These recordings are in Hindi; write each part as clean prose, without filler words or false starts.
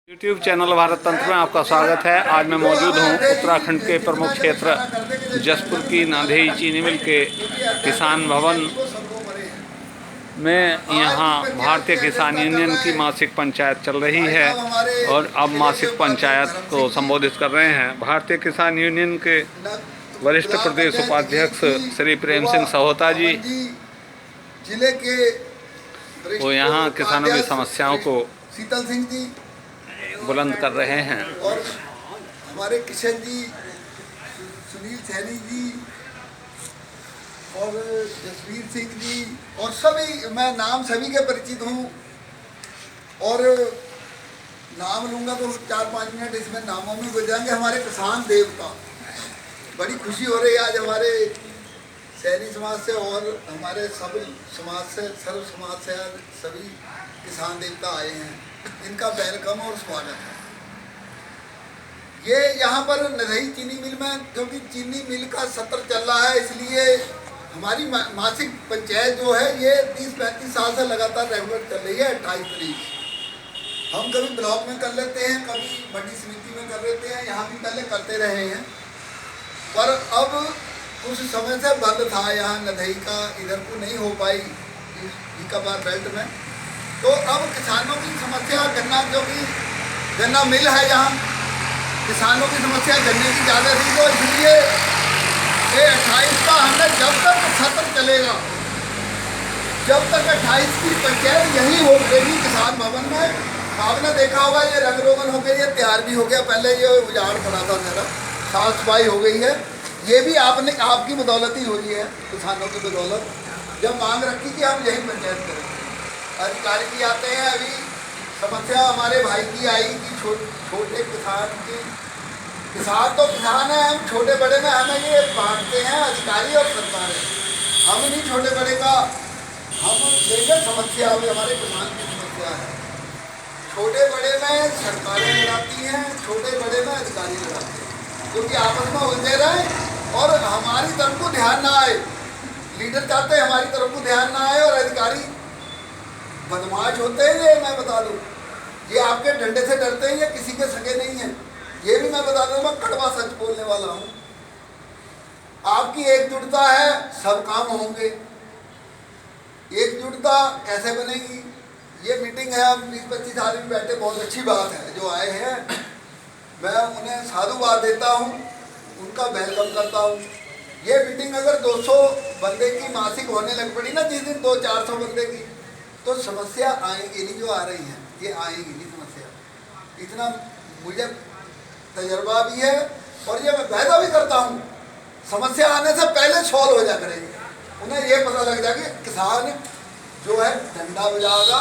यूट्यूब चैनल भारत तंत्र में आपका स्वागत है। आज मैं मौजूद हूं उत्तराखंड के प्रमुख क्षेत्र जसपुर की नाधेई चीनी मिल के किसान भवन में। यहां भारतीय किसान यूनियन की मासिक पंचायत चल रही है और अब मासिक पंचायत को संबोधित कर रहे हैं भारतीय किसान यूनियन के वरिष्ठ प्रदेश उपाध्यक्ष श्री प्रेम सिंह सहोता जी। जिले के वो यहाँ किसानों की समस्याओं को शीतल सिंह जी बुलंद कर रहे हैं और हमारे किशन जी, सुनील सैनी जी और जसवीर सिंह जी और सभी, मैं नाम सभी के परिचित हूँ और नाम लूँगा तो 4-5 मिनट इसमें नामों में गुजर जाएंगे। हमारे किसान देवता, बड़ी खुशी हो रही है आज हमारे सैनी समाज से और हमारे सब समाज से, सर्व समाज से आज सभी किसान देवता आए हैं। इनका वेलकम और स्वागत है। ये यहाँ पर नाधेई चीनी मिल में, क्योंकि चीनी मिल का सत्र चल रहा है, इसलिए हमारी मासिक पंचायत जो है ये 30-35 साल से लगातार रेगुलर चल रही है। 28 तारीख हम कभी ब्लॉक में कर लेते हैं, कभी मंडी समिति में कर लेते हैं, यहाँ भी पहले करते रहे हैं, पर अब कुछ समय से बंद था यहाँ नाधेई का, इधर को नहीं हो पाई इकाबार बेल्ट में। तो अब किसानों की समस्या गन्ना, जो कि गन्ना मिल है यहाँ, किसानों की समस्या गन्ने की ज़्यादा थी, तो इसलिए ये 28 का हमने, जब तक सत्र चलेगा, जब तक 28 की पंचायत यही हो रहेगी किसान भवन में। आपने देखा होगा ये रंग रोगन हो गया, ये तैयार भी हो गया, पहले ये उजाड़ पड़ा था मेरा, साफ सफाई हो गई है। ये भी आपकी बदौलत ही हुई है, किसानों की बदौलत। जब मांग रखी कि हम यही पंचायत करें, अधिकारी भी आते हैं। अभी समस्या हमारे भाई की आई कि छोटे किसान की, किसान तो किसान है, हम छोटे बड़े में हमें ये बांटते हैं अधिकारी और सरकारें। हम नहीं छोटे बड़े का, हम लेकर समस्या अभी हमारे किसान की समस्या है। छोटे बड़े में सरकारें लड़ाती हैं, छोटे बड़े में अधिकारी लड़ाते हैं, क्योंकि आपस में उलझे रहे और हमारी तरफ को ध्यान ना आए। लीडर चाहते हैं हमारी तरफ को ध्यान ना आए और अधिकारी बदमाश होते हैं। ये मैं बता दूं, ये आपके डंडे से डरते हैं, ये किसी के सगे नहीं है। ये भी मैं बता दूं, मैं कड़वा सच बोलने वाला हूँ। आपकी एकजुटता है, सब काम होंगे। एकजुटता कैसे बनेगी? ये मीटिंग है, अब 20-25 आदमी बैठे, बहुत अच्छी बात है जो आए हैं। मैं उन्हें साधुवाद देता हूँ, उनका वेलकम करता हूँ। ये मीटिंग अगर 200 बंदे की मासिक होने लग पड़ी ना जिस दिन, 200-400 बंदे की, तो समस्या आएंगी नहीं जो आ रही हैं, ये आएंगी नहीं समस्या। इतना मुझे तजर्बा भी है और ये मैं वायदा भी करता हूँ, समस्या आने से पहले सॉल्व हो जा करेगी। उन्हें ये पता लग जाए कि किसान जो है डंडा बजाएगा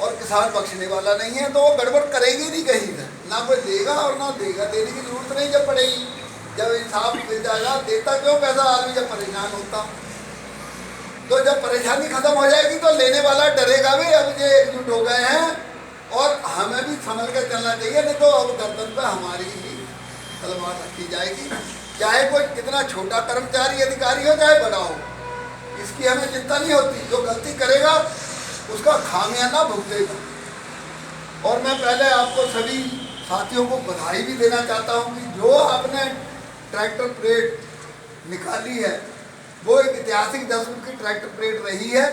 और किसान बख्शने वाला नहीं है, तो वो गड़बड़ करेगी नहीं कहीं से, ना कोई देगा और ना देगा। देने की जरूरत नहीं जब पड़ेगी, जब इंसाफ मिल जाएगा। देता क्यों पैसा आदमी जब परेशान होता, तो जब परेशानी खत्म हो जाएगी तो लेने वाला डरेगा भी। अब ये एकजुट हो गए हैं और हमें भी संभल कर चलना चाहिए, नहीं तो अब गर्दन पर हमारी ही तलवार रखी जाएगी। चाहे कोई कितना छोटा कर्मचारी अधिकारी हो, चाहे बड़ा हो, इसकी हमें चिंता नहीं होती। जो गलती करेगा उसका खामियाजा भुगतेगा। और मैं पहले आपको सभी साथियों को बधाई भी देना चाहता हूँ कि जो आपने ट्रैक्टर परेड निकाली है, वो एक ऐतिहासिक 10 फुट की ट्रैक्टर परेड रही है।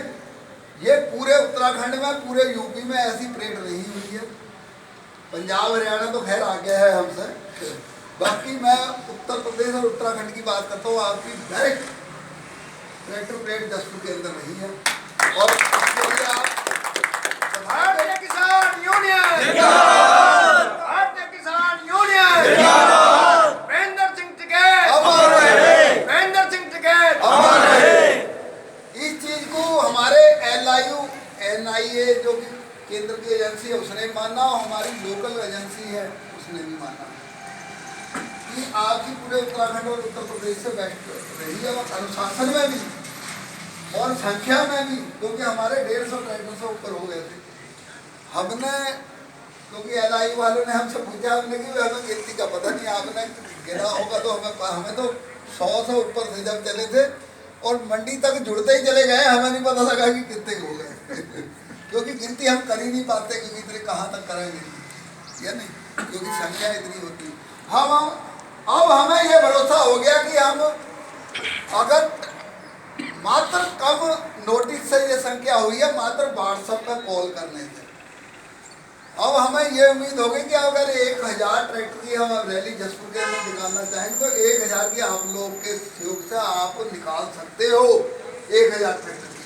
ये पूरे उत्तराखंड में, पूरे यूपी में ऐसी परेड रही हुई है। पंजाब हरियाणा तो खैर आगे है हमसे, बाकी मैं उत्तर प्रदेश और उत्तराखंड की बात करता हूँ। आपकी डायरेक्ट ट्रैक्टर परेड जसपुर के अंदर रही है और इसके लिए आप भारतीय किसान यूनियन, भारतीय किसान यूनियन, महेंद्र सिंह टिकैत अमर रहे, महेंद्र सिंह टिकैत अमर रहे। इस चीज को हमारे LIU NIA जो कि केंद्र की एजेंसी है उसने माना, और हमारी लोकल एजेंसी है उसने भी माना कि आपकी पूरे उत्तराखंड और उत्तर प्रदेश से बेस्ट रही है, और अनुशासन में भी और संख्या में भी, क्योंकि हमारे 150 ट्रैक्टर से ऊपर हो गए थे। हमने, क्योंकि LIU वालों ने हमसे पूछा, हमने कि हमें गिनती का पता नहीं, आपने गिना होगा तो हमें तो 100 से ऊपर से जब चले थे और मंडी तक जुड़ते ही चले गए, हमें नहीं पता लगा कि कितने हो गए। क्योंकि गिनती हम कर ही नहीं पाते, क्योंकि इतने कहाँ तक करेंगे या नहीं, क्योंकि संख्या इतनी होती। हम अब हमें ये भरोसा हो गया कि हम अगर मात्र कम नोटिस से ये संख्या हुई है, मात्र व्हाट्सएप पर कॉल करने से, अब हमें ये उम्मीद होगी कि अगर 1000 ट्रैक्टर की हम रैली जसपुर के अंदर निकालना चाहें तो 1000 की आप लोग के सहयोग से आप निकाल सकते हो 1000 ट्रैक्टर की,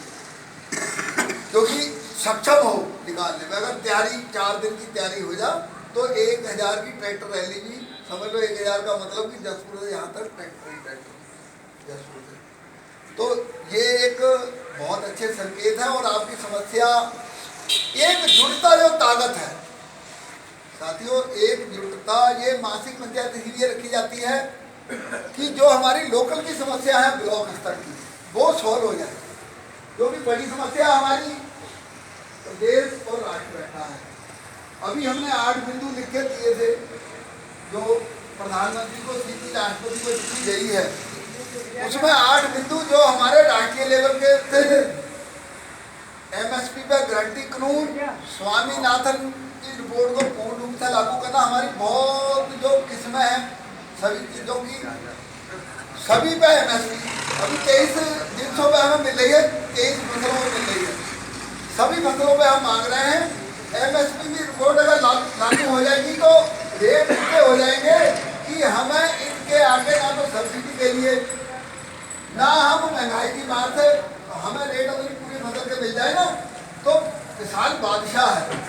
क्योंकि सक्षम हो निकालने में। अगर तैयारी 4 दिन की तैयारी हो जाए तो 1000 की ट्रैक्टर रैली भी समझ लो। 1000 का मतलब कि जसपुर से यहाँ तक ट्रैक्टर ही ट्रैक्टर जसपुर से, तो ये एक बहुत अच्छे संकेत है। और आपकी समस्या एकजुटता जो ताकत है साथियों, एकजुटता ये मासिक पंचायत इसलिए रखी जाती है कि जो हमारी लोकल की समस्या है ब्लॉक स्तर की वो सॉल्व हो जाए, क्योंकि बड़ी समस्या हमारी देश और राष्ट्र बैठा है। अभी हमने 8 बिंदु लिख के दिए थे जो प्रधानमंत्री को सीधी राष्ट्रपति को लिखी गई है, उसमें 8 बिंदु जो हमारे राष्ट्रीय लेवल के थे। एमएसपी पर गारंटी कानून, स्वामीनाथन की रिपोर्ट को पूर्ण रूप से लागू करना, हमारी बहुत जो किस्में हैं सभी चीज़ों की सभी पे एमएसपी अभी 23 जिनसों पे हमें मिल रही है, 23 फसलों में मिल रही है, सभी फसलों पे हम मांग रहे हैं। एमएसपी की रिपोर्ट अगर लागू हो जाएगी तो रेट इतने हो जाएंगे कि हमें इनके आगे ना तो सब्सिडी के लिए ना हम महंगाई की मार से हमें रेट अपनी पूरी फसल के मिल जाए ना तो किसान बादशाह है,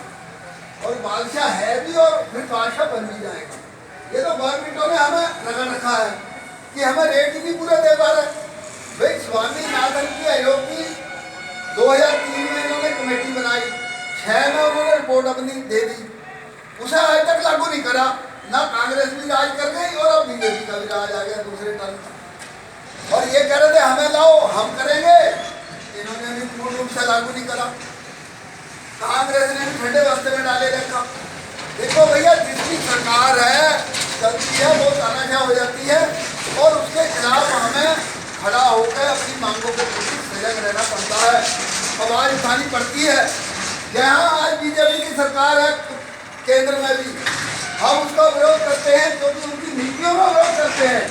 और बादशाह है भी और फिर बादशाह बन भी जाएगा। ये तो गवर्नमेंटों ने हमें रगड़ रखा है कि हमें रेट ही नहीं पूरा दे पा रहे। भाई स्वामीनाथन की आयोग की 2003 में इन्होंने कमेटी बनाई, 6 में उन्होंने रिपोर्ट अपनी दे दी, उसे आज तक लागू नहीं करा। ना कांग्रेस भी राज कर गई और अब बीजेपी का भी राज आ गया दूसरे टर्म, और ये कह रहे थे हमें लाओ हम करेंगे, इन्होंने भी पूर्ण रूप से लागू नहीं करा। कांग्रेस ने भी ठंडे बस्ते में डाले रखा। देखो भैया, जिसकी सरकार है चलती है वो तानाशाह हो जाती है, और उसके खिलाफ हमें खड़ा होकर अपनी मांगों को प्रति सजग रहना पड़ता है, आवाज उठानी पड़ती है। जहाँ आज बीजेपी की सरकार है केंद्र में भी, हम उसका विरोध करते हैं क्योंकि उनकी नीतियों का विरोध करते हैं,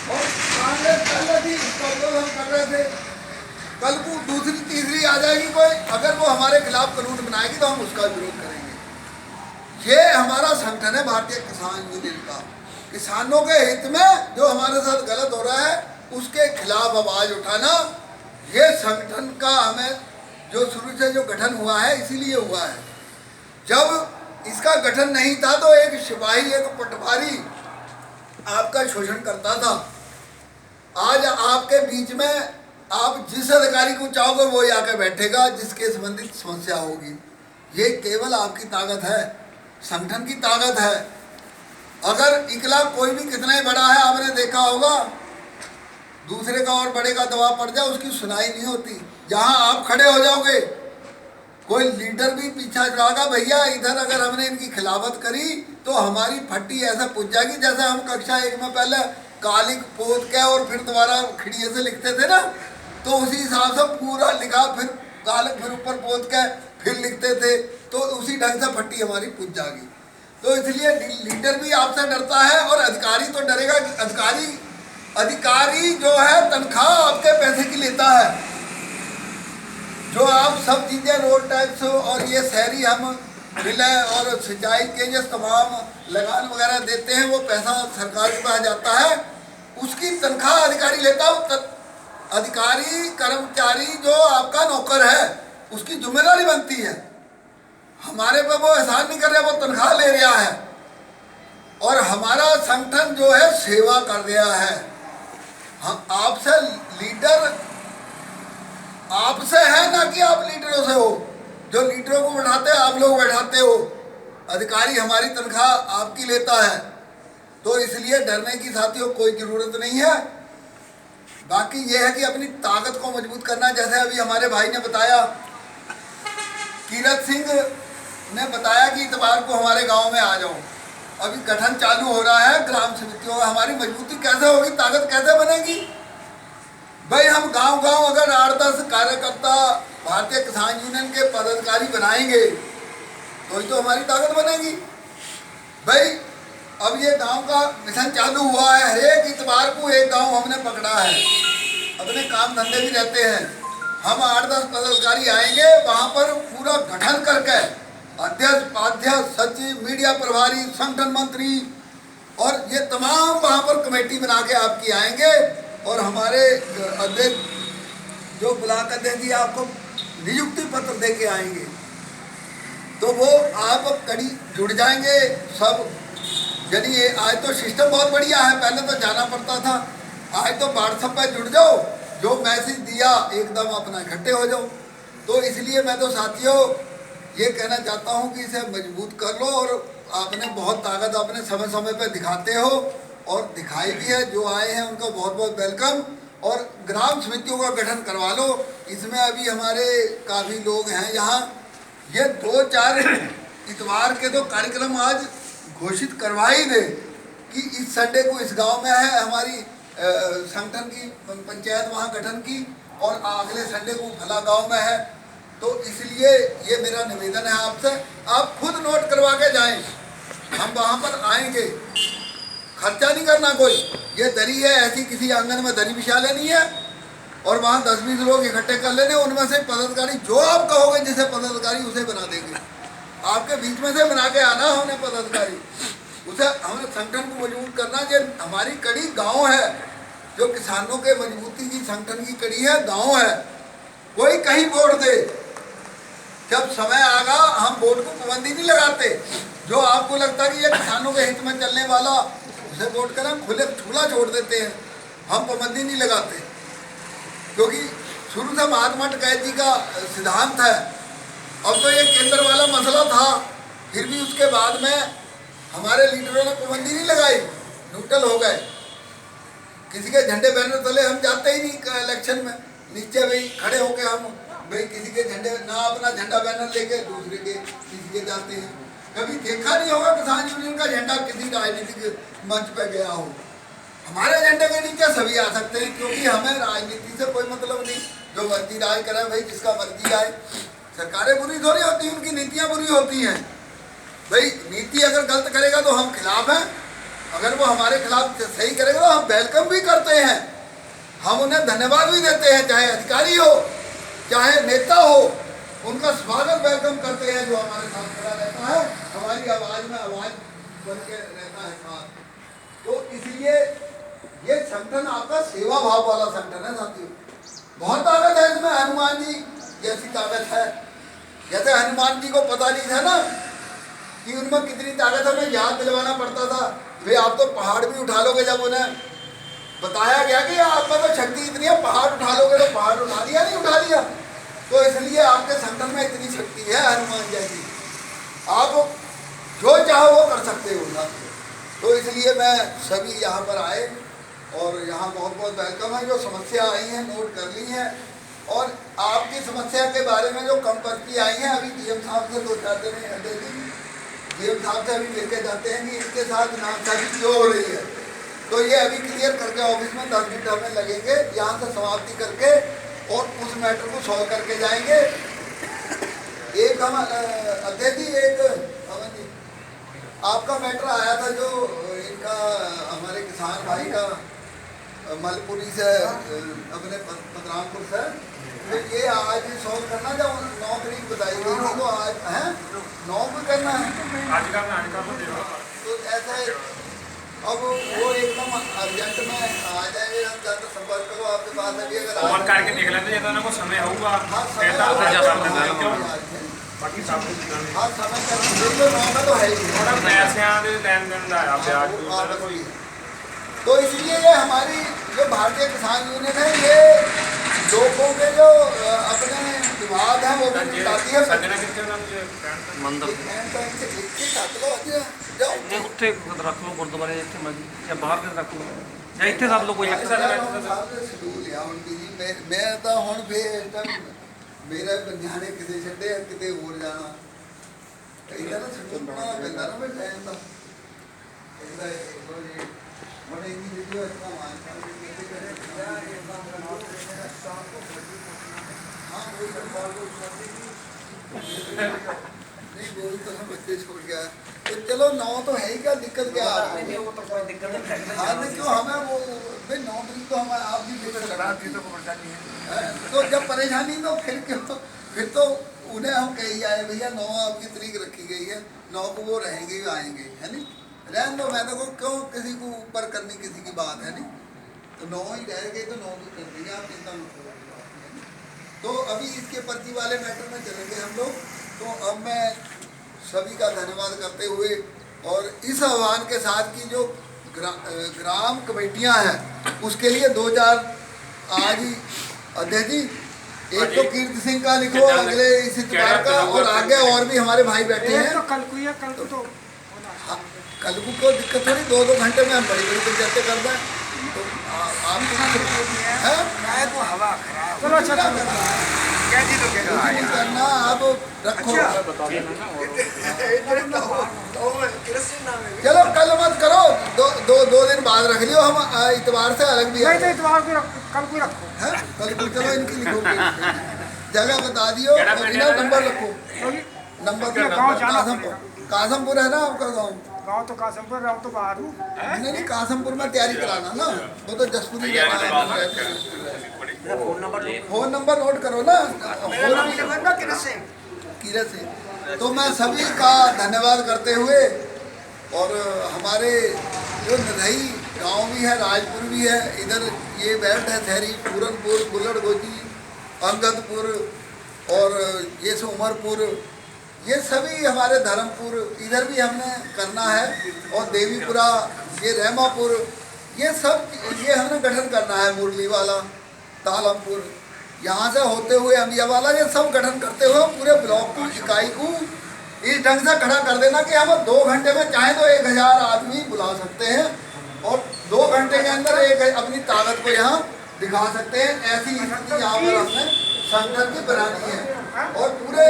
और कांग्रेस पहले भी इसका विरोध हम कर रहे थे। कल को दूसरी तीसरी आ जाएगी कोई, अगर वो हमारे खिलाफ कानून बनाएगी तो हम उसका विरोध करेंगे। ये हमारा संगठन है भारतीय किसान यूनियन का। किसानों के हित में जो हमारे साथ गलत हो रहा है उसके खिलाफ आवाज उठाना, ये संगठन का हमें जो शुरू से जो गठन हुआ है इसीलिए हुआ है। जब इसका गठन नहीं था तो एक सिपाही एक पटवारी आपका शोषण करता था। आज आपके बीच में आप जिस अधिकारी को चाहोगे वो ही आके बैठेगा जिसके संबंधित समस्या होगी। ये केवल आपकी ताकत है, संगठन की ताकत है। अगर इकला कोई भी कितना ही बड़ा है, आपने देखा होगा दूसरे का और बड़े का दबाव पड़ जाए उसकी सुनाई नहीं होती। जहां आप खड़े हो जाओगे कोई लीडर भी पीछा जाएगा, भैया इधर अगर हमने इनकी खिलाफत करी तो हमारी फट्टी ऐसा पूछ जाएगी। जैसे हम कक्षा 1 में पहले कालिक पोत के और फिर दोबारा खिड़िए से लिखते थे ना, तो उसी हिसाब से पूरा लिखा, फिर कालिक फिर ऊपर पोत के फिर लिखते थे, तो उसी ढंग से फट्टी हमारी पूछ जाएगी। तो इसलिए लीडर भी आपसे डरता है और अधिकारी तो डरेगा। अधिकारी जो है तनख्वाह आपके पैसे की लेता है। जो आप सब चीज़ें रोड टैक्स और ये शहरी हम विलय और सिंचाई के जो तमाम लगान वगैरह देते हैं वो पैसा सरकार के पास जाता है, उसकी तनख्वाह अधिकारी लेता है। अधिकारी कर्मचारी जो आपका नौकर है उसकी जिम्मेदारी बनती है। हमारे पे वो एहसान नहीं कर रहा, वो तनख्वाह ले रहा है, और हमारा संगठन जो है सेवा कर रहा है। हम आपसे लीडर आपसे है ना कि आप लीडरों से हो। जो लीडरों को बैठाते हैं आप लोग बैठाते हो, अधिकारी हमारी तनख्वाह आपकी लेता है। तो इसलिए डरने की साथियों कोई ज़रूरत नहीं है। बाकी ये है कि अपनी ताकत को मजबूत करना। जैसे अभी हमारे भाई ने बताया, कीरत सिंह ने बताया कि इतवार को हमारे गांव में आ जाओ। अभी गठन चालू हो रहा है ग्राम समितियों। हमारी मजबूती कैसे होगी, ताकत कैसे बनेगी? भाई हम गांव-गांव अगर 8-10 कार्यकर्ता भारतीय किसान यूनियन के पदाधिकारी बनाएंगे तो ही तो हमारी ताकत बनेगी भाई। अब ये गांव का मिशन चालू हुआ है, हर एक इतवार को एक गांव हमने पकड़ा है। अपने काम धंधे भी रहते हैं, हम 8-10 पदाधिकारी आएंगे, वहां पर पूरा गठन करके अध्यक्ष, उपाध्यक्ष, सचिव, मीडिया प्रभारी, संगठन मंत्री और ये तमाम वहां पर कमेटी बना के आपकी आएंगे। और हमारे अध्यक्ष जो ब्लॉक अध्यक्ष जी आपको नियुक्ति पत्र दे के आएंगे, तो वो आप कड़ी जुड़ जाएंगे सब। यानी ये आज तो सिस्टम बहुत बढ़िया है, पहले तो जाना पड़ता था, आज तो व्हाट्सएप पर जुड़ जाओ, जो मैसेज दिया एकदम अपना इकट्ठे हो जाओ। तो इसलिए मैं तो साथियों ये कहना चाहता हूँ कि इसे मजबूत कर लो। और आपने बहुत ताकत अपने समय समय पर दिखाते हो और दिखाई भी है। जो आए हैं उनका बहुत बहुत वेलकम। और ग्राम समितियों का गठन करवा लो, इसमें अभी हमारे काफ़ी लोग हैं यहाँ। ये 2-4 इतवार के तो कार्यक्रम आज घोषित करवा ही दे कि इस संडे को इस गांव में है हमारी संगठन की पंचायत वहाँ गठन की, और अगले संडे को फला गांव में है। तो इसलिए ये मेरा निवेदन है आपसे, आप खुद नोट करवा के जाएं, हम वहाँ पर आएंगे, खर्चा नहीं करना कोई। ये दरी है, ऐसी किसी आंगन में दरी बिछा लेनी है और वहाँ 10-20 लोग इकट्ठे कर लेने, उनमें से पदाधिकारी जो आप कहोगे जिसे पदाधिकारी उसे बना देंगे। आपके बीच में से बना के आना हमने पदाधिकारी, उसे हमें संगठन को मजबूत करना। जो हमारी कड़ी गांव है, जो किसानों के मजबूती की संगठन की कड़ी है, गांव है। कोई कहीं वोट दे, जब समय आएगा हम वोट को पाबंदी नहीं लगाते। जो आपको लगता है कि ये किसानों के हित में चलने वाला, उसे वोट करें, खुले खुला छोड़ देते हैं, हम पाबंदी नहीं लगाते। क्योंकि शुरू से महात्मा टिकैत जी का सिद्धांत है। अब तो ये केंद्र वाला मसला था, फिर भी उसके बाद में हमारे लीडरों ने पाबंदी नहीं लगाई, न्यूट्रल हो गए। किसी के झंडे बैनर तले हम जाते ही नहीं इलेक्शन में, नीचे भाई खड़े होके हम भाई किसी के झंडे ना अपना झंडा बैनर लेके दूसरे के किसी के जाते हैं। कभी देखा नहीं होगा किसान यूनियन का झंडा किसी राजनीतिक मंच पे गया हो। हमारे झंडे के नीचे सभी आ सकते हैं, क्योंकि हमें राजनीति से कोई मतलब नहीं। जो मर्जी राज करे भाई, जिसका मर्जी आए। सरकारें बुरी थोड़ी होती हैं, उनकी नीतियाँ बुरी होती हैं। भाई नीति अगर गलत करेगा तो हम खिलाफ हैं, अगर वो हमारे खिलाफ सही करेगा तो हम वेलकम भी करते हैं, हम उन्हें धन्यवाद भी देते हैं। चाहे अधिकारी हो चाहे नेता हो, उनका स्वागत वेलकम करते हैं। जो हमारे साथ खड़ा रहता है, हमारी आवाज़ में आवाज़ बन के रहता है साथ। तो इसलिए ये संगठन आपका सेवा भाव वाला संगठन है साथियों। बहुत ताकत है इसमें, हनुमान जी जैसी ताकत है। जैसे हनुमान जी को पता नहीं था ना कि उनमें कितनी ताकत है, हमें याद दिलवाना पड़ता था। भाई आप तो पहाड़ भी उठा लोगे, जब उन्हें बताया गया कि आप में तो शक्ति इतनी है, पहाड़ उठा लोगे, तो पहाड़ उठा लिया, नहीं उठा लिया। तो इसलिए आपके संगठन में इतनी शक्ति है हनुमान जैसी, आप जो चाहो वो कर सकते हो साथियों। तो इसलिए मैं सभी यहाँ पर आए और यहाँ बहुत बहुत वेलकम है। जो समस्या आई हैं नोट कर ली हैं, और आपकी समस्या के बारे में जो कम पर्ची आई हैं, अभी डीएम साहब से 2-4 दिन डीएम साहब से अभी मिलकर जाते हैं कि इनके साथ नामसाजी क्यों हो रही है। तो ये अभी क्लियर करके ऑफिस में 10 मिनट हमें लगेंगे, यहाँ से समाप्ति करके और उस मैटर को सॉल्व करके जाएंगे। एक हम अध्यक्ष जी, एक अमन जी, आपका मैटर आया था जो इनका हमारे किसान भाई का मलपुरी से अपने पतरामपुर से, तो ये आज सॉल्व करना, जब 9 तारीख बताई गई थी, तो आज है 9 को करना है आज का तो ऐसा। अब वो एकदम अर्जेंट में आ जाएंगे, हम ज़्यादा संपर्क करो आपके पास अभी अगर और करके देख लेते हैं, जितना को समय होगा। हाँ समय कर तो है ही, पैसे लेन देन का ब्याज। तो इसलिए ये हमारी जो भारतीय किसान यूनियन है, ये लोगों के जो अपने विवाद हैं वो भी बताती है। ਉੱਥੇ ਰੱਖ ਲਓ ਗੁਰਦੁਆਰੇ ਇੱਥੇ ਜਾਂ ਬਾਹਰ ਦੇ ਰੱਖ ਲਓ ਜਾਂ ਇੱਥੇ ਸਭ ਲੋਕ ਕੋਈ ਸ਼ਡਿਊਲ ਆ ਹੁਣ ਵੀ ਜੀ। ਮੈਂ ਤਾਂ ਹੁਣ ਫੇਰ ਮੇਰੇ ਨਿਆਣੇ ਕਿਤੇ ਛੱਡੇ ਕਿਤੇ ਹੋਰ ਜਾਣਾ, ਇਹਦਾ ਨਾ ਸ਼ਡਿਊਲ ਬਣਾਉਣਾ ਪੈਂਦਾ ਨਾ ਵੀ ਟਾਈਮ ਦਾ। ਇਹਦਾ ਹੁਣ ਇੰਨੀ ਵੀਡੀਓ ਇਤਨਾ ਮਾਨਤਾ ਕਿਤੇ ਕਰੇ हाँ वही सरकार को नहीं बोल तो हम बच्चे छोड़ गया तो चलो 9 तो है ही, क्या दिक्कत क्या आ रही है? वो तो कोई दिक्कत नहीं हाँ नहीं क्यों हमें वो भाई 9 तरीक तो हमें आप भी दिक्कत लगा थी तो परेशानी है तो जब परेशानी तो फिर तो उन्हें हम कही आए भैया 9 आपकी तरीक रखी गई है, 9 को वो रहेंगे आएंगे है नहीं, रहने दो। मैंने को क्यों किसी को ऊपर करनी किसी की बात है नहीं, तो 9 ही रह गए तो 9 को कर देंगे, आप चिंता मत करो। तो अभी इसके पर्ची वाले मैटर में चलेंगे हम लोग। तो अब मैं सभी का धन्यवाद करते हुए और इस आह्वान के साथ की जो ग्राम कमेटियां हैं उसके लिए 2-4 आज ही अध्यक्ष जी, एक तो कीर्ति सिंह का लिखो अगले इस इतवार का, और आगे और भी हमारे भाई बैठे हैं। तो कल को ही है, कल को तो हाँ, कल को दिक्कत थोड़ी, 2-2 घंटे में हम बड़ी बड़ी पंचायतें कर दें तो आप है तो हवा खराब। चलो अच्छा क्या जी तो नहीं करना, आप रखो। चलो कल मत करो, दो दिन बाद रख लियो, हम इतवार से अलग भी नहीं तो इतवार को कल को रखो है। कल को चलो इनकी लिखो, जगह बता दियो और इनका नंबर रखो, नंबर कासमपुर है ना आपका गाँव? गाँव तो कासमपुर, गाँव तो बाहर हूँ। नहीं कासमपुर में तैयारी कराना ना, वो तो जसपुरी फोन नंबर नोट करो ना, कीरत सिंह। तो मैं सभी का धन्यवाद करते हुए और हमारे जो नरही गांव भी है, राजपुर भी है, इधर ये बेल्ट है थेरी, पूरनपुर, बुलड़ गोजी, अंगदपुर और ये से उमरपुर, ये सभी हमारे धर्मपुर इधर भी हमने करना है, और देवीपुरा, ये रहमापुर, ये सब ये हमने गठन करना है, मुरली वाला, तालमपुर, यहाँ से होते हुए अमिया वाला, ये सब गठन करते हुए पूरे ब्लॉक की इकाई को इस ढंग से खड़ा कर देना कि हम 2 घंटे में चाहे तो 1000 आदमी बुला सकते हैं और 2 घंटे के अंदर एक अपनी ताकत को यहाँ दिखा सकते हैं। ऐसी स्थिति यहाँ पर हमने संगठन की बनानी है और पूरे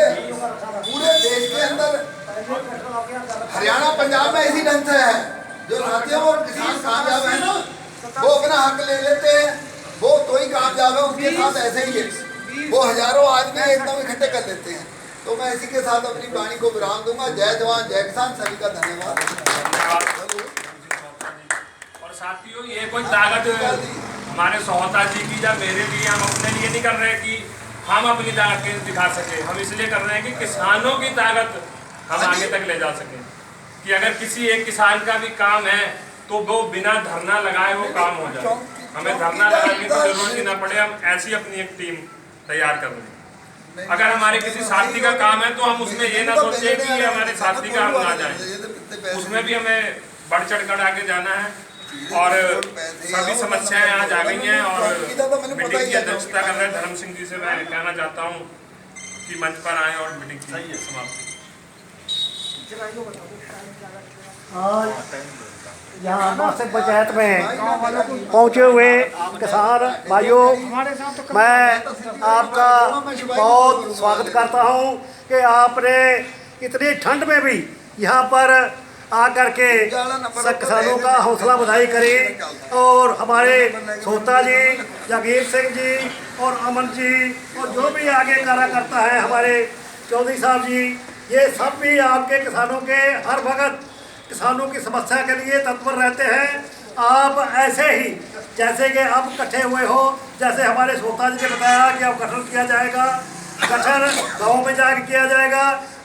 देश के अंदर, हरियाणा पंजाब में इसी ढंग से है। जो साथियों वो किसान कामयाब है ना, वो अपना हक ले लेते हैं, वो तो ही कामयाब है, उसके साथ ऐसे ही है, वो हजारों आदमी एकदम इकट्ठे कर लेते हैं। तो मैं इसी के साथ अपनी वाणी को विराम दूंगा। जय जवान जय किसान, सभी का धन्यवाद। और साथियों ये कोई ताकत हमारे सोहता जी की या मेरे लिए, हम अपने लिए नहीं कर रहे कि हम अपनी ताकत दिखा सके, हम इसलिए कर रहे हैं कि किसानों की ताकत हम आगे तक ले जा सकें। कि अगर किसी एक किसान का भी काम है तो वो बिना धरना लगाए वो काम हो जाए, हमें धरना लगाने की जरूरत ही ना पड़े, हम ऐसी अपनी एक टीम तैयार कर लें। अगर हमारे किसी साथी का काम है तो हम उसमें ये ना सोचे कि ये हमारे साथी का हम ना जाए, उसमें भी हमें बढ़ चढ़ कर आगे जाना है। और सभी समस्याएं आज आ गई हैं और मीटिंग की अध्यक्षता कर रहे धर्म सिंह जी से मैं कहना चाहता हूँ कि मंच पर आए और मीटिंग की समाप्ति। यहाँ मासिक पंचायत में पहुँचे हुए किसान भाइयों, मैं आपका बहुत स्वागत करता हूँ कि आपने इतनी ठंड में भी यहाँ पर आकर के किसानों का हौसला बधाई करी, और हमारे सोता जी, जगीर सिंह जी और अमन जी और जो भी आगे कार्यकर्ता है, हमारे चौधरी साहब जी, ये सब भी आपके किसानों के हर वक्त किसानों की समस्या के लिए तत्पर रहते हैं। आप ऐसे ही जैसे कि अब इकट्ठे हुए हो, जैसे हमारे सोता जी ने बताया कि अब गठन किया जाएगा, गठन गाँव में जाकर किया जाएगा,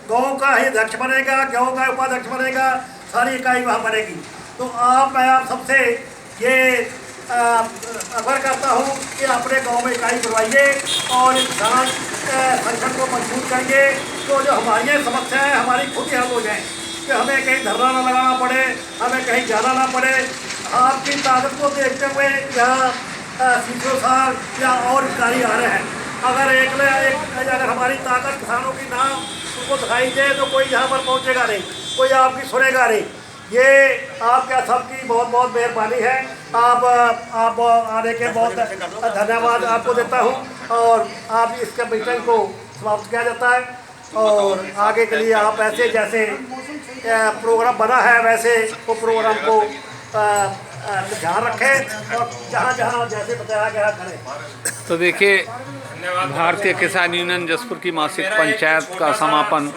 गाँव का ही अध्यक्ष बनेगा, गाँव का उपाध्यक्ष बनेगा, सारी इकाई वहाँ बनेगी। तो मैं आप सबसे ये आग्रह करता हूँ कि अपने गांव में इकाई करवाइए और किसान संगठन को मजबूत करेंगे, तो जो हमारी समस्याएं हमारी खुद ही हल हो जाएँ, कि हमें कहीं धरना ना लगाना पड़े, हमें कहीं जाना ना पड़े। आपकी ताकत को देखते हुए यहाँ सीधो साहब या और अधिकारी आ रहे हैं, अगर हमारी ताकत किसानों की ना उनको दिखाई दे तो कोई यहाँ पर पहुँचेगा नहीं, कोई आपकी सुनेगा नहीं। ये आपका सबकी बहुत बहुत मेहरबानी है। आप आने के बहुत धन्यवाद आपको देता हूँ, और आप इसके मीटिंग को समाप्त किया जाता है। और आगे के लिए आप ऐसे जैसे प्रोग्राम बना है वैसे वो प्रोग्राम को ध्यान रखें और जहाँ जहाँ जैसे बताया गया करें। तो देखिए भारतीय किसान यूनियन जसपुर की मासिक पंचायत का समापन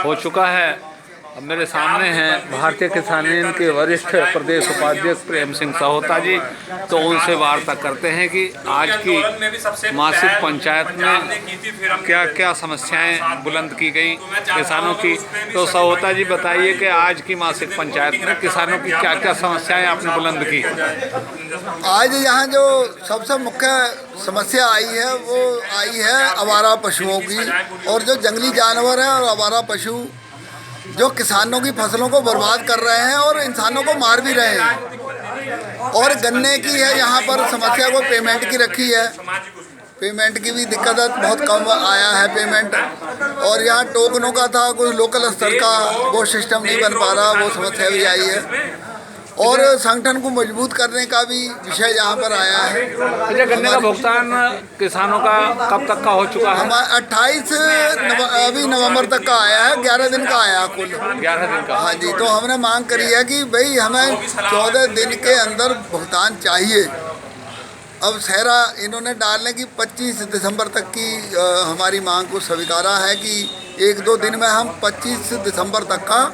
हो चुका है। अब मेरे सामने हैं भारतीय किसान यूनियन के वरिष्ठ प्रदेश उपाध्यक्ष प्रेम सिंह सहोता जी। तो उनसे वार्ता करते हैं कि आज की मासिक पंचायत में क्या क्या समस्याएं बुलंद की गई किसानों की। तो सहोता जी बताइए कि आज की मासिक पंचायत में किसानों की क्या क्या समस्याएं आपने बुलंद की। आज यहाँ जो सबसे मुख्य समस्या आई है वो आई है आवारा पशुओं की, और जो जंगली जानवर हैं और आवारा पशु जो किसानों की फसलों को बर्बाद कर रहे हैं और इंसानों को मार भी रहे हैं। और गन्ने की है यहाँ पर समस्या, को पेमेंट की रखी है, पेमेंट की भी दिक्कत है, बहुत कम आया है पेमेंट। और यहाँ टोकनों का था, कुछ लोकल स्तर का वो सिस्टम नहीं बन पा रहा, वो समस्या भी आई है। और संगठन को मजबूत करने का भी विषय यहाँ पर आया है। अच्छा, गन्ने का भुगतान किसानों का कब तक का हो चुका है? हमारा 28 अभी नवंबर तक का आया है, 11 दिन का आया कुल 11 दिन का। हाँ जी, तो हमने मांग करी है कि भाई हमें 14 दिन के अंदर भुगतान चाहिए। अब सहरा इन्होंने डालने की 25 दिसंबर तक की हमारी मांग को स्वीकारा है कि 1-2 दिन में हम 25 दिसंबर तक का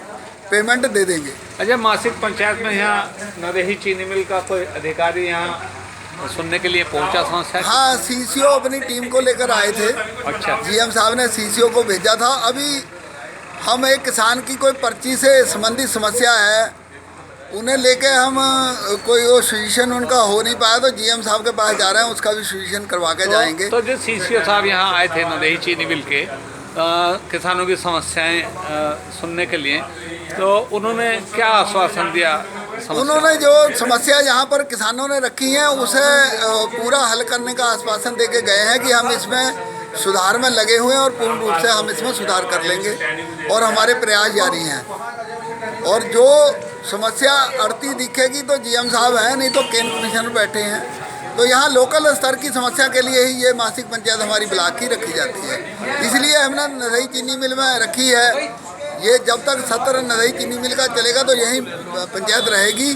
पेमेंट दे देंगे। अच्छा, मासिक पंचायत में यहाँ नदेही चीनी मिल का कोई अधिकारी यहाँ सुनने के लिए पहुँचा समस्या? हाँ, सीसीओ अपनी टीम को लेकर आए थे। अच्छा, जीएम साहब ने सीसीओ को भेजा था। अभी हम एक किसान की कोई पर्ची से संबंधित समस्या है, उन्हें लेके हम कोई वो सॉल्यूशन उनका हो नहीं पाया, तो जीएम साहब के पास जा रहे हैं, उसका भी सॉल्यूशन करवा के जाएंगे। तो जो सीसीओ साहब यहाँ आए थे नदेही चीनी मिल के किसानों की समस्याएं सुनने के लिए, तो उन्होंने क्या आश्वासन दिया? उन्होंने जो समस्या यहाँ पर किसानों ने रखी हैं उसे पूरा हल करने का आश्वासन दे के गए हैं कि हम इसमें सुधार में लगे हुए हैं और पूर्ण रूप से हम इसमें सुधार कर लेंगे, और हमारे प्रयास जारी हैं। और जो समस्या अड़ती दिखेगी तो जीएम साहब हैं, नहीं तो केंद्र कमिश्नर बैठे हैं। तो यहाँ लोकल स्तर की समस्या के लिए ही ये मासिक पंचायत हमारी ब्लॉक की रखी जाती है, इसलिए हमने नदई चीनी मिल में रखी है। ये जब तक सत्र नदई चीनी मिल का चलेगा तो यही पंचायत रहेगी,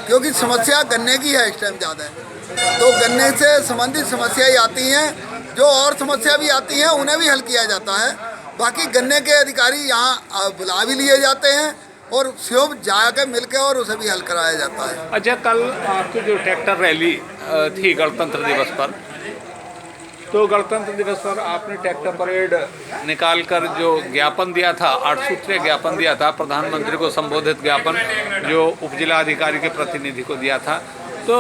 क्योंकि समस्या गन्ने की है इस टाइम ज़्यादा है। तो गन्ने से संबंधित समस्याएं आती हैं, जो और समस्या भी आती हैं उन्हें भी हल किया जाता है। बाकी गन्ने के अधिकारी यहाँ बुला भी लिए जाते हैं और स्वयं जाकर मिल के और उसे भी हल कराया जाता है। अच्छा, कल आपकी जो ट्रैक्टर रैली थी गणतंत्र दिवस पर, तो गणतंत्र दिवस पर आपने ट्रैक्टर परेड निकालकर जो ज्ञापन दिया था, 8 सूत्रीय ज्ञापन दिया था, प्रधानमंत्री को संबोधित ज्ञापन जो उपजिला अधिकारी के प्रतिनिधि को दिया था। तो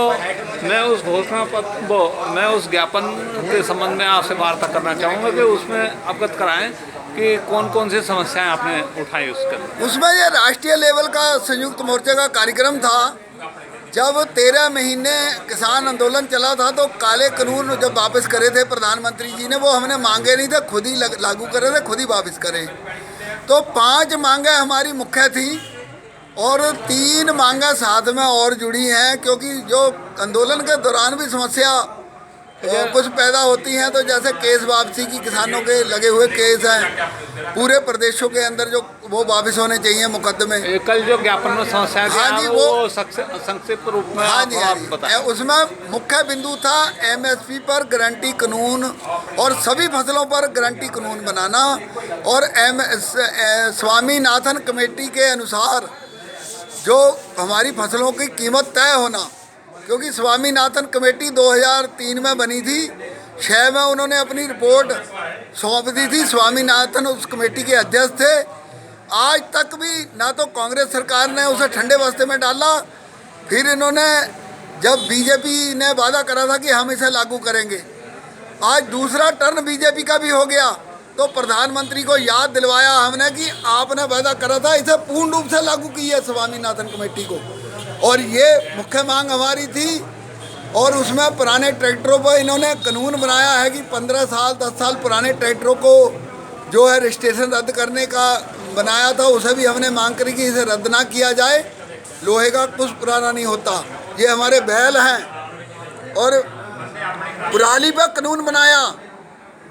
मैं उस घोषणा पत्र मैं उस ज्ञापन के संबंध में आपसे वार्ता करना चाहूँगा कि उसमें अवगत कराएं कि कौन कौन सी समस्याएं आपने उठाई उसमें ये राष्ट्रीय लेवल का संयुक्त मोर्चे का कार्यक्रम था। जब 13 महीने किसान आंदोलन चला था तो काले कानून जब वापस करे थे प्रधानमंत्री जी ने, वो हमने मांगे नहीं थे, खुद ही लागू करे थे, खुद ही वापस करे। तो 5 मांगे हमारी मुख्य थी और 3 मांगे साथ में और जुड़ी हैं, क्योंकि जो आंदोलन के दौरान भी समस्या कुछ पैदा होती हैं। तो जैसे केस वापसी की, किसानों के लगे हुए केस हैं पूरे प्रदेशों के अंदर, जो वो वापस होने चाहिए मुकदमे। कल जो ज्ञापन में समस्याएं थी, हाँ जी, वो संक्षिप्त रूप में हाँ जी, आप बताएं। उसमें मुख्य बिंदु था एमएसपी पर गारंटी कानून और सभी फसलों पर गारंटी कानून बनाना, और स्वामीनाथन कमेटी के अनुसार जो हमारी फसलों की कीमत तय होना, क्योंकि स्वामीनाथन कमेटी 2003 में बनी थी, 6 में उन्होंने अपनी रिपोर्ट सौंप दी थी। स्वामीनाथन उस कमेटी के अध्यक्ष थे। आज तक भी ना तो कांग्रेस सरकार ने उसे ठंडे बस्ते में डाला, फिर इन्होंने जब बीजेपी ने वादा करा था कि हम इसे लागू करेंगे, आज दूसरा टर्न बीजेपी का भी हो गया, तो प्रधानमंत्री को याद दिलवाया हमने कि आपने वादा करा था, इसे पूर्ण रूप से लागू किया स्वामीनाथन कमेटी को। और ये मुख्य मांग हमारी थी। और उसमें पुराने ट्रैक्टरों पर इन्होंने कानून बनाया है कि 15 साल 10 साल पुराने ट्रैक्टरों को जो है रजिस्ट्रेशन रद्द करने का बनाया था, उसे भी हमने मांग करी कि इसे रद्द ना किया जाए। लोहे का कुछ पुराना नहीं होता, ये हमारे बैल हैं। और पुराली पर कानून बनाया,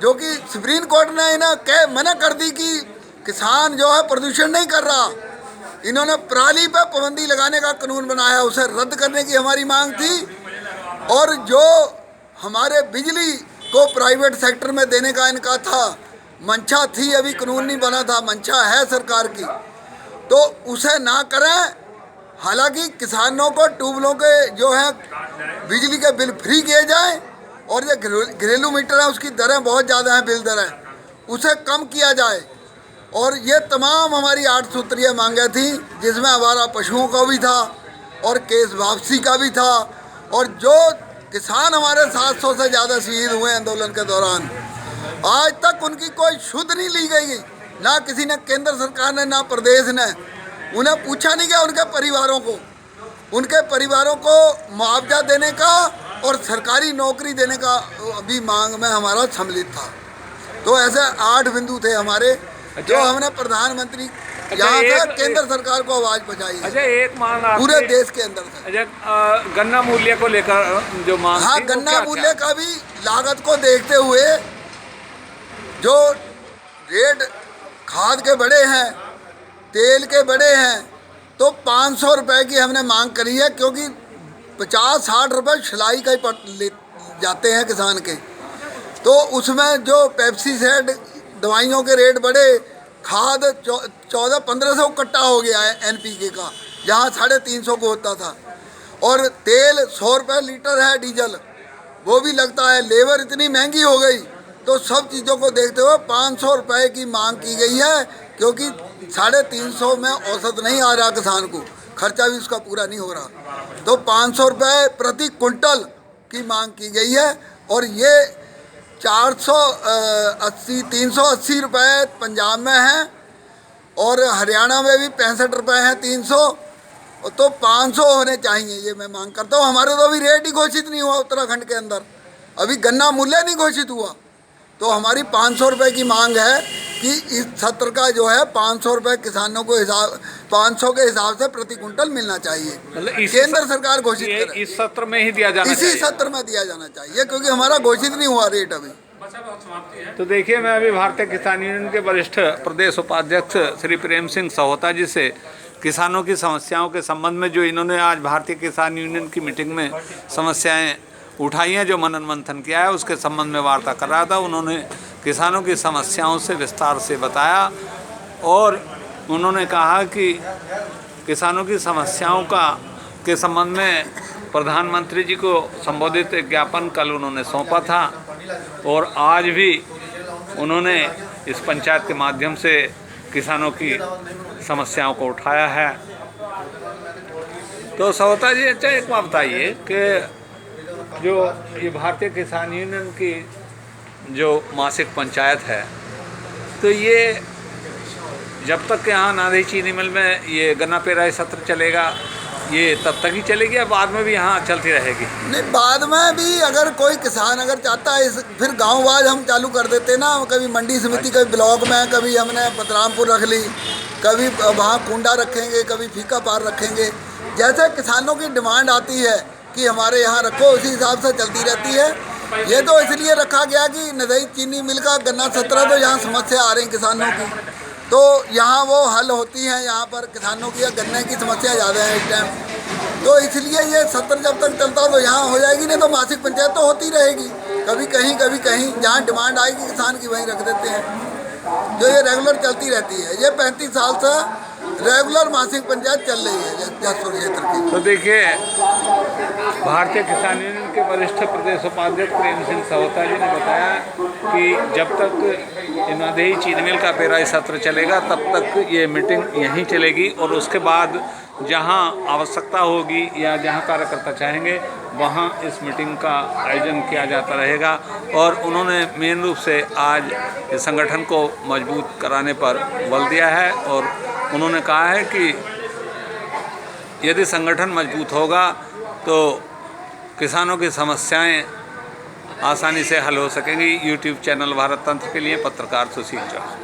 जो कि सुप्रीम कोर्ट ने इन्हें मना कर दी कि किसान जो है प्रदूषण नहीं कर रहा। इन्होंने पराली पर पाबंदी लगाने का कानून बनाया, उसे रद्द करने की हमारी मांग थी। और जो हमारे बिजली को प्राइवेट सेक्टर में देने का इनका था, मंशा थी, अभी कानून नहीं बना था, मंशा है सरकार की, तो उसे ना करें। हालांकि किसानों को ट्यूबवेलों के जो है बिजली के बिल फ्री किए जाएं और ये घरेलू मीटर है उसकी दरें बहुत ज़्यादा हैं, बिल दरें, उसे कम किया जाए। और ये तमाम हमारी 8 सूत्रीय मांगें थी, जिसमें हमारा पशुओं का भी था और केस वापसी का भी था। और जो किसान हमारे 700 से ज़्यादा शहीद हुए आंदोलन के दौरान, आज तक उनकी कोई शुद्ध नहीं ली गई, ना किसी ने, केंद्र सरकार ने, ना प्रदेश ने। उन्हें पूछा नहीं गया उनके परिवारों को मुआवजा देने का और सरकारी नौकरी देने का भी मांग में हमारा सम्मिलित था। तो ऐसे 8 बिंदु थे हमारे, जो हमने प्रधानमंत्री यहाँ से केंद्र सरकार को आवाज पहुँचाई। अच्छा, एक मांग पूरे देश के अंदर से। अच्छा, गन्ना मूल्य को लेकर जो मांग, हाँ, गन्ना मूल्य का भी लागत को देखते हुए जो रेट खाद के बड़े हैं, तेल के बड़े हैं, तो 500 रुपये की हमने मांग करी है, क्योंकि 50-60 रुपये सिलाई का ही ले जाते हैं किसान के। तो उसमें जो पेप्सीसाइड दवाइयों के रेट बढ़े, खाद 1400-1500 कट्टा हो गया है NPK का, जहाँ 350 को होता था, और तेल 100 रुपये लीटर है, डीजल वो भी लगता है, लेबर इतनी महंगी हो गई। तो सब चीज़ों को देखते हुए 500 रुपये की मांग की गई है, क्योंकि 350 में औसत नहीं आ रहा किसान को, खर्चा भी उसका पूरा नहीं हो रहा। तो 500 रुपये प्रति कुंटल की मांग की गई है। और ये 380 रुपये पंजाब में हैं और हरियाणा में भी 65 रुपये हैं, 300, तो 500 होने चाहिए, ये मैं मांग करता हूँ। हमारे तो अभी रेट ही घोषित नहीं हुआ उत्तराखंड के अंदर, अभी गन्ना मूल्य नहीं घोषित हुआ। तो हमारी 500 रुपये की मांग है कि इस सत्र का जो है 500 रुपये किसानों को 500 के हिसाब से प्रति कुंटल मिलना चाहिए। केंद्र सरकार घोषित करे, इस सत्र में ही दिया जाना चाहिए, इसी सत्र में दिया जाना चाहिए, क्योंकि हमारा घोषित नहीं हुआ रेट अभी। तो देखिए, मैं अभी भारतीय किसान यूनियन के वरिष्ठ प्रदेश उपाध्यक्ष श्री प्रेम सिंह सहोता जी से किसानों की समस्याओं के संबंध में, जो इन्होंने आज भारतीय किसान यूनियन की मीटिंग में समस्याएं उठाई हैं, जो मनन मंथन किया है, उसके संबंध में वार्ता कर रहा था। उन्होंने किसानों की समस्याओं से विस्तार से बताया और उन्होंने कहा कि किसानों की समस्याओं के संबंध में प्रधानमंत्री जी को संबोधित एक ज्ञापन कल उन्होंने सौंपा था, और आज भी उन्होंने इस पंचायत के माध्यम से किसानों की समस्याओं को उठाया है। तो सहोता जी, अच्छा एक बात बताइए कि जो ये भारतीय किसान यूनियन की जो मासिक पंचायत है, तो ये जब तक यहाँ नांदेड़ चीनी मिल में ये गन्ना पेराई सत्र चलेगा, ये तब तक ही चलेगी या बाद में भी यहाँ चलती रहेगी? नहीं, बाद में भी अगर कोई किसान अगर चाहता है, फिर गाँव-वाज हम चालू कर देते ना, कभी मंडी समिति, कभी ब्लॉक में, कभी हमने बतरामपुर रख ली, कभी वहाँ कुंडा रखेंगे, कभी फीका पार रखेंगे। जैसे किसानों की डिमांड आती है कि हमारे यहाँ रखो, उसी हिसाब से चलती रहती है। ये तो इसलिए रखा गया कि नदई चीनी मिल का गन्ना सत्र, तो यहाँ समस्या आ रही किसानों की, तो यहाँ वो हल होती हैं। यहाँ पर किसानों की गन्ने की समस्या ज़्यादा है इस टाइम, तो इसलिए ये सत्र जब तक चलता तो यहाँ हो जाएगी, नहीं तो मासिक पंचायत तो होती रहेगी, कभी कहीं जहाँ डिमांड आएगी किसान की वहीं रख देते हैं, जो ये रेगुलर चलती रहती है। ये 35 साल से रेगुलर मासिक पंचायत चल रही है जसपुर क्षेत्र की। तो देखिए, भारतीय किसान यूनियन के वरिष्ठ प्रदेश उपाध्यक्ष प्रेम सिंह सहोता जी ने बताया कि जब तक नांदेड़ चीनी मिल का पेराई सत्र चलेगा, तब तक ये मीटिंग यहीं चलेगी, और उसके बाद जहां आवश्यकता होगी या जहां कार्यकर्ता चाहेंगे वहां इस मीटिंग का आयोजन किया जाता रहेगा। और उन्होंने मेन रूप से आज इस संगठन को मजबूत कराने पर बल दिया है, और उन्होंने कहा है कि यदि संगठन मजबूत होगा तो किसानों की समस्याएं आसानी से हल हो सकेंगी। यूट्यूब चैनल भारत तंत्र के लिए पत्रकार सुशील चौहान।